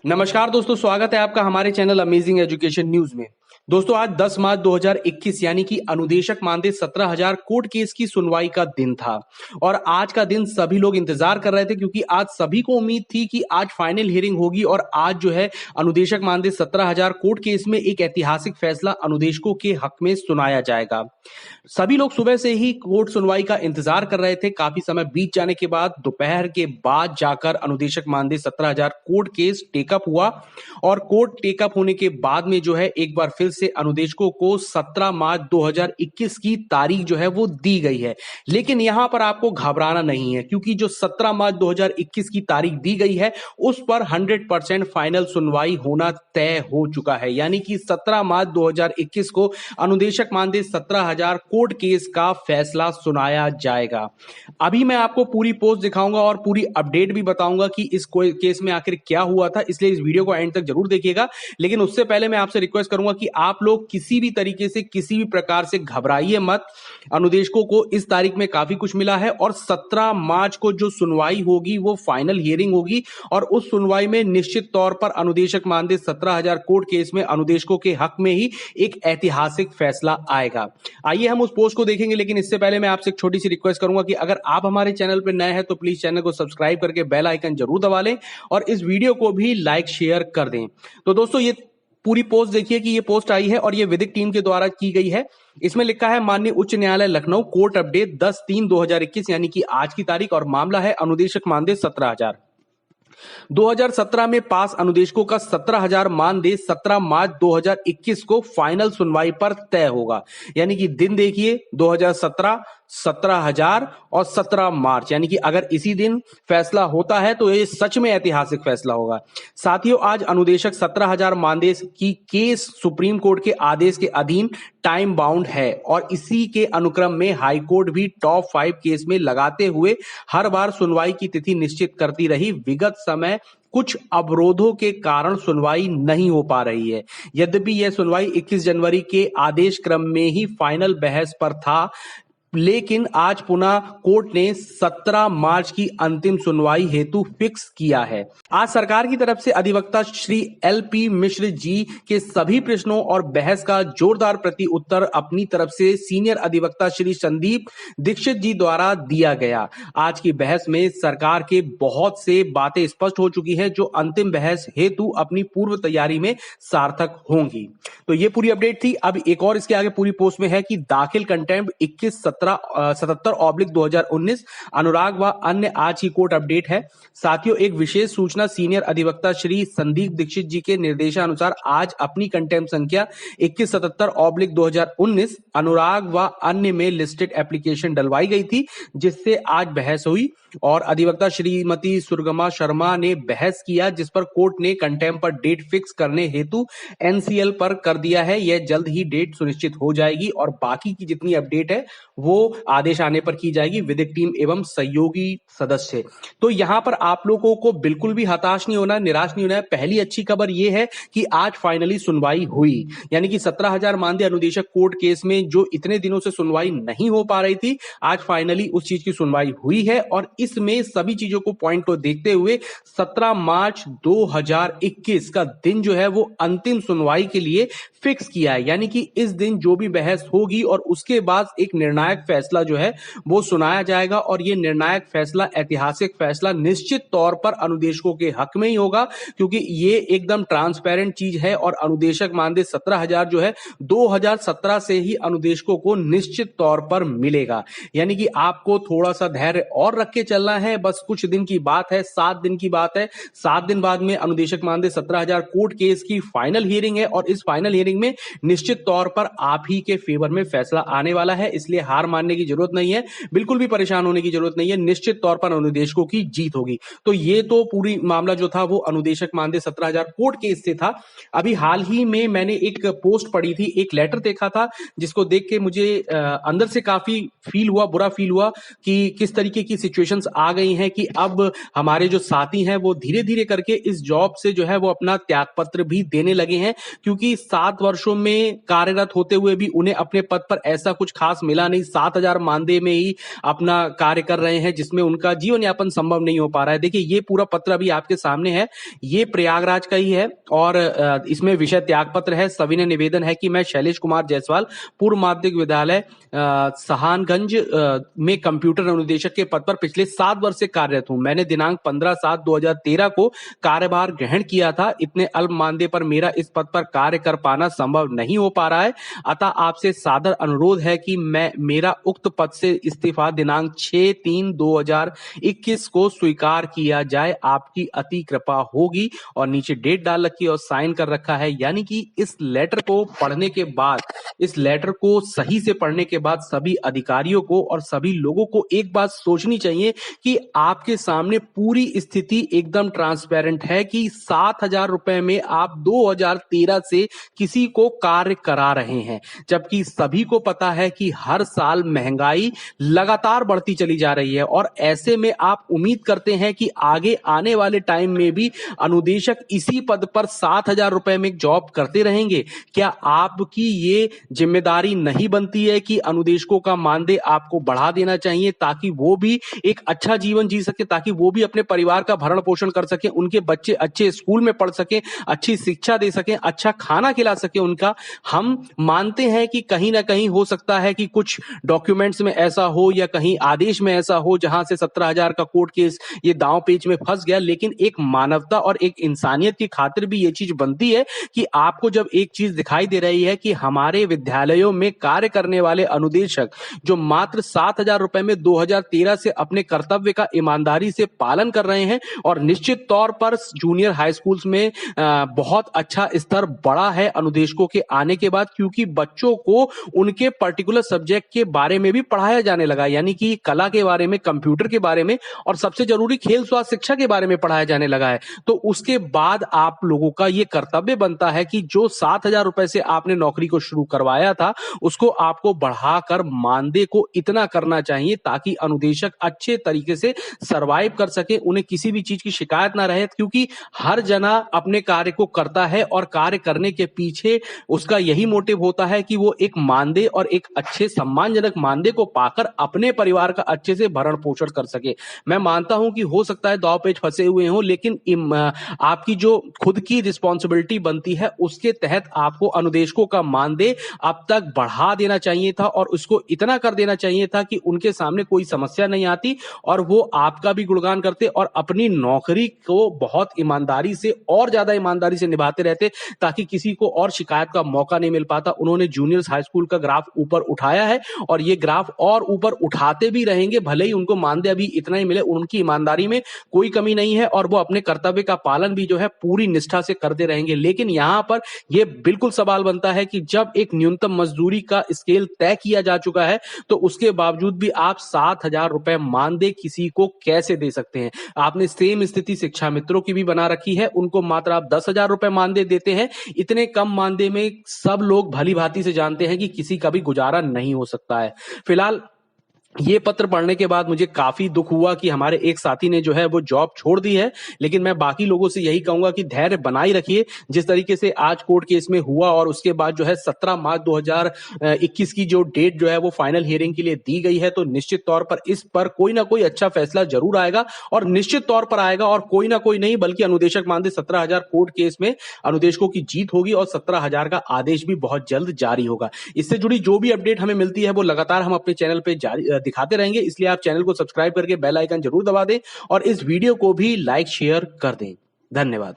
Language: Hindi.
नमस्कार दोस्तों, स्वागत है आपका हमारे चैनल अमेजिंग एजुकेशन न्यूज में। दोस्तों, आज 10 मार्च 2021 यानी कि अनुदेशक मानदेय 17,000 कोर्ट केस की सुनवाई का दिन था और आज का दिन सभी लोग इंतजार कर रहे थे क्योंकि आज सभी को उम्मीद थी कि आज फाइनल हियरिंग होगी और आज जो है अनुदेशक मानदेय 17,000 कोर्ट केस में एक ऐतिहासिक फैसला अनुदेशकों के हक में सुनाया जाएगा। सभी लोग सुबह से ही कोर्ट सुनवाई का इंतजार कर रहे थे। काफी समय बीत जाने के बाद दोपहर के बाद जाकर अनुदेशक मानदेय 17,000 कोर्ट केस टेकअप हुआ और कोर्ट टेकअप होने के बाद में जो है एक बार फिर से अनुदेशकों को 17 मार्च 2021 की तारीख जो है वो दी गई है। लेकिन यहां पर आपको घबराना नहीं है क्योंकि जो 17 मार्च 2021 की तारीख दी गई है उस पर 100% फाइनल सुनवाई होना तय हो चुका है। यानी कि 17 मार्च 2021 को अनुदेशक मानदेय 17,000 कोर्ट केस का फैसला सुनाया जाएगा। अभी मैं आपको पूरी पोस्ट दिखाऊंगा और पूरी अपडेट भी बताऊंगा कि इस केस में आखिर क्या हुआ था, इसलिए इस वीडियो को एंड तक जरूर देखिएगा। लेकिन उससे पहले मैं आपसे रिक्वेस्ट करूंगा कि आप लोग किसी भी तरीके से किसी भी प्रकार से घबराइए मत। अनुदेशकों को इस तारीख में काफी कुछ मिला है और 17 मार्च को जो सुनवाई होगी वो फाइनल हियरिंग होगी और उस सुनवाई में निश्चित तौर पर अनुदेशक मानदेय 17,000 कोर्ट केस में अनुदेशकों के हक में ही एक ऐतिहासिक फैसला आएगा। आइए हम उस पोस्ट को देखेंगे, लेकिन इससे पहले मैं आपसे एक छोटी सी रिक्वेस्ट करूंगा कि अगर आप हमारे चैनल पर नए हैं तो प्लीज चैनल को सब्सक्राइब करके बेल आइकन जरूर दबा लें और इस वीडियो को भी लाइक शेयर कर दें। तो दोस्तों, ये पूरी पोस्ट देखिए कि ये पोस्ट आई है और ये विधिक टीम के द्वारा की गई है। इसमें लिखा है माननीय उच्च न्यायालय लखनऊ कोर्ट अपडेट 10/3/2021 यानी कि आज की तारीख और मामला है अनुदेशक मानदेय 17,000। 2017 में पास अनुदेशकों का 17,000 मानदेय 17 मार्च 2021 को फाइनल सुनवाई पर तय होगा। यानी कि दिन देखिए 2017, 17,000 और 17 मार्च, यानी कि अगर इसी दिन फैसला होता है तो ये सच में ऐतिहासिक फैसला होगा। साथियों, आज अनुदेशक 17,000 मानदेय की केस सुप्रीम कोर्ट के आदेश के अधीन टाइम बाउंड है और इसी के अनुक्रम में हाई कोर्ट भी टॉप 5 केस में लगाते हुए हर बार सुनवाई की तिथि निश्चित करती रही। विगत समय कुछ अवरोधों के कारण सुनवाई नहीं हो पा रही है। यद्यपि यह सुनवाई 21 जनवरी के आदेश क्रम में ही फाइनल बहस पर था, लेकिन आज पुनः कोर्ट ने 17 मार्च की अंतिम सुनवाई हेतु फिक्स किया है। आज सरकार की तरफ से अधिवक्ता श्री LP मिश्र जी के सभी प्रश्नों और बहस का जोरदार प्रति उत्तर अपनी तरफ से सीनियर अधिवक्ता श्री संदीप दीक्षित जी द्वारा दिया गया। आज की बहस में सरकार के बहुत से बातें स्पष्ट हो चुकी है जो अंतिम बहस हेतु अपनी पूर्व तैयारी में सार्थक होंगी। तो ये पूरी अपडेट थी। अब एक और इसके आगे पूरी पोस्ट में है कि दाखिल कंटेम्प्ट 21/77/2019 अनुराग व अन्य आज की कोर्ट अपडेट है। साथियों, एक विशेष सूचना सीनियर अधिवक्ता श्री संदीप दीक्षित जी के निर्देशानुसार आज अपनी कंटेम्प्ट संख्या 21/77/2019 अनुराग व अन्य में लिस्टेड एप्लीकेशन डलवाई गई थी, जिससे आज बहस हुई और अधिवक्ता श्रीमती सुरगमा शर्मा ने बहस किया, जिस पर कोर्ट ने कंटेम्प्ट पर डेट फिक्स करने हेतु NCL पर कर दिया है। यह जल्द ही डेट सुनिश्चित हो जाएगी और बाकी की जितनी अपडेट है वो आदेश आने पर की जाएगी। विधिक टीम एवं सहयोगी सदस्य, तो यहां पर आप लोगों को बिल्कुल भी हताश नहीं होना, निराश नहीं होना है। पहली अच्छी खबर यह है कि आज फाइनली सुनवाई हुई, यानी कि 17,000 मानदेय अनुदेशक कोर्ट केस में जो इतने दिनों से सुनवाई नहीं हो पा रही थी, आज फाइनली उस चीज की सुनवाई हुई है और इसमें सभी चीजों को पॉइंट को देखते हुए 17 मार्च 2021 का दिन जो है वो अंतिम सुनवाई के लिए फिक्स किया है। यानी कि इस दिन जो भी बहस होगी और उसके बाद एक निर्णायक फैसला जो है वो सुनाया जाएगा और ये निर्णायक फैसला, ऐतिहासिक फैसला निश्चित तौर पर अनुदेशकों के हक में ही होगा, क्योंकि ये एकदम ट्रांसपेरेंट चीज है और अनुदेशक मानदेय 17,000 जो है 2017 से ही अनुदेशकों को निश्चित तौर पर मिलेगा। यानी कि आपको थोड़ा सा धैर्य और रख के चलना है। बस कुछ दिन की बात है, 7 दिन की बात है। 7 दिन बाद में अनुदेशक मानदेय 17,000 कोर्ट केस की फाइनल हियरिंग है और इस फाइनल हियरिंग में निश्चित तौर पर आप ही के फेवर में फैसला आने वाला है। इसलिए हार मानने की जरूरत नहीं है, बिल्कुल भी परेशान होने की जरूरत नहीं है। निश्चित तौर पर अनुदेशकों की जीत होगी। तो ये तो पूरी मामला जो था वो अनुदेशक मानदेय 17,000 कोर्ट केस से था। अभी हाल ही में मैंने एक पोस्ट पढ़ी थी, एक लेटर देखा था, जिसको देख के मुझे अंदर से काफी फील हुआ, बुरा फील हुआ कि किस तरीके की सिचुएशंस आ गई हैं कि अब हमारे जो साथी हैं वो धीरे धीरे करके इस जॉब से जो है वो अपना त्यागपत्र भी देने लगे हैं, क्योंकि 7 वर्षों में कार्यरत होते हुए भी उन्हें अपने पद पर ऐसा कुछ खास मिला नहीं। 7,000 मानदेय में ही अपना कार्य कर रहे हैं, जिसमें उनका जीवन यापन संभव नहीं हो पा रहा है। देखिए, ये पूरा पत्र अभी आपके सामने है, ये प्रयागराज का ही है और इसमें विषय त्याग पत्र है। सविनय निवेदन है कि मैं शैलेश कुमार जायसवाल, पूर्व माध्यमिक विद्यालय सहानगंज में कंप्यूटर अनुदेशक के पद पर पिछले 7 वर्ष से कार्यरत हूं। मैंने दिनांक 15/7/2013 को कार्यभार ग्रहण किया था। इतने अल्प मानदेय पर मेरा इस पद पर कार्य कर पाना संभव नहीं हो पा रहा है, अतः आपसे सादर अनुरोध है कि मेरा उक्त पद से इस्तीफा दिनांक 6/3/2021 को स्वीकार किया जाए। आपकी अति कृपा होगी। और नीचे डेट डाल रखी और साइन कर रखा है। यानी कि इस लेटर को पढ़ने के बाद, इस लेटर को सही से पढ़ने के बाद सभी अधिकारियों को और सभी लोगों को एक बात सोचनी चाहिए कि आपके सामने पूरी स्थिति एकदम ट्रांसपेरेंट है कि 7,000 रुपए में आप 2013 से किसी को कार्य करा रहे हैं, जबकि सभी को पता है कि हर साल महंगाई लगातार बढ़ती चली जा रही है और ऐसे में आप उम्मीद करते हैं कि आगे आने वाले टाइम में भी अनुदेशक इसी पद पर 7,000 रुपए में जॉब करते रहेंगे। क्या आपकी ये जिम्मेदारी नहीं बनती है कि अनुदेशकों का मानदेय आपको बढ़ा देना चाहिए ताकि वो भी एक अच्छा जीवन जी सके, ताकि वो भी अपने परिवार का भरण पोषण कर सके, उनके बच्चे अच्छे स्कूल में पढ़ सके, अच्छी शिक्षा दे सके, अच्छा खाना खिला सके उनका। हम मानते हैं कि कहीं ना कहीं हो सकता है कि कुछ डॉक्यूमेंट्स में ऐसा हो या कहीं आदेश में ऐसा हो जहां से 17,000 का कोर्ट केस ये दांव पेच में फंस गया, लेकिन एक मानवता और एक इंसानियत की खातिर भी ये चीज बनती है कि आपको जब एक चीज दिखाई दे रही है कि हमारे विद्यालयों में कार्य करने वाले अनुदेशक जो मात्र 7,000 रुपए में 2013 से अपने कर्तव्य का ईमानदारी से पालन कर रहे हैं और निश्चित तौर पर जूनियर हाई स्कूल्स में बहुत अच्छा स्तर बढ़ा है अनुदेशकों के आने के बाद, क्योंकि बच्चों को उनके पर्टिकुलर सब्जेक्ट के बारे में भी पढ़ाया जाने लगा, यानी कि कला के बारे में, कंप्यूटर के बारे में और सबसे जरूरी खेल स्वास्थ्य शिक्षा के बारे में पढ़ाया जाने लगा है। तो उसके बाद आप लोगों का यह कर्तव्य बनता है कि जो 7,000 रुपए से आपने नौकरी को शुरू करवाया था उसको आपको बढ़ाकर मानदेय को इतना करना चाहिए ताकि अनुदेशक अच्छे तरीके से सरवाइव कर सके, उन्हें किसी भी चीज की शिकायत ना रहे, क्योंकि हर जना अपने कार्य को करता है और कार्य करने के पीछे उसका यही मोटिव होता है कि वो एक मानदेय और एक अच्छे सम्मानजनक मानदेय को पाकर अपने परिवार का अच्छे से भरण पोषण कर सके। मैं मानता हूं कि हो सकता है दांव पेच फंसे हुए हो, लेकिन आपकी जो खुद की रिस्पॉन्सिबिलिटी बनती है उसके तहत आपको अनुदेशकों का मानदेय अब तक बढ़ा देना चाहिए था और उसको इतना कर देना चाहिए था कि उनके सामने कोई समस्या नहीं आती और वो आपका भी गुणगान करते और अपनी नौकरी को बहुत ईमानदारी से और ज्यादा ईमानदारी से निभाते रहते, ताकि किसी को और शिकायत का मौका नहीं मिल पाता। उन्होंने जूनियर्स हाई स्कूल का ग्राफ ऊपर उठाया है और ये ग्राफ और ऊपर उठाते भी रहेंगे, भले ही उनको मानदेय अभी इतना ही मिले। उनकी ईमानदारी में कोई कमी नहीं है और वो अपने कर्तव्य का पालन भी जो है पूरी निष्ठा से करते रहेंगे। लेकिन यहां पर यह बिल्कुल सवाल बनता है कि जब एक न्यूनतम मजदूरी का स्केल तय किया जा चुका है तो उसके बावजूद भी आप 7,000 रुपए मानदेय किसी को कैसे दे सकते हैं। आपने सेम स्थिति शिक्षा मित्रों की भी बना रखी है, उनको मात्र आप 10,000 रुपए मानदेय देते हैं। इतने कम मानदेय में सब लोग भली भांति से जानते हैं कि किसी का भी गुजारा नहीं हो सकता है। फिलहाल ये पत्र पढ़ने के बाद मुझे काफी दुख हुआ कि हमारे एक साथी ने जो है वो जॉब छोड़ दी है, लेकिन मैं बाकी लोगों से यही कहूंगा कि धैर्य बनाए रखिए। जिस तरीके से आज कोर्ट केस में हुआ और उसके बाद जो है 17 मार्च 2021 की जो डेट जो है वो फाइनल हियरिंग के लिए दी गई है, तो निश्चित तौर पर इस पर कोई ना कोई अच्छा फैसला जरूर आएगा और निश्चित तौर पर आएगा और कोई ना कोई नहीं बल्कि अनुदेशक मानदेय 17,000 कोर्ट केस में अनुदेशकों की जीत होगी और 17,000 का आदेश भी बहुत जल्द जारी होगा। इससे जुड़ी जो भी अपडेट हमें मिलती है वो लगातार हम अपने चैनल पे जारी दिखाते रहेंगे, इसलिए आप चैनल को सब्सक्राइब करके बेल आइकन जरूर दबा दें और इस वीडियो को भी लाइक शेयर कर दें। धन्यवाद।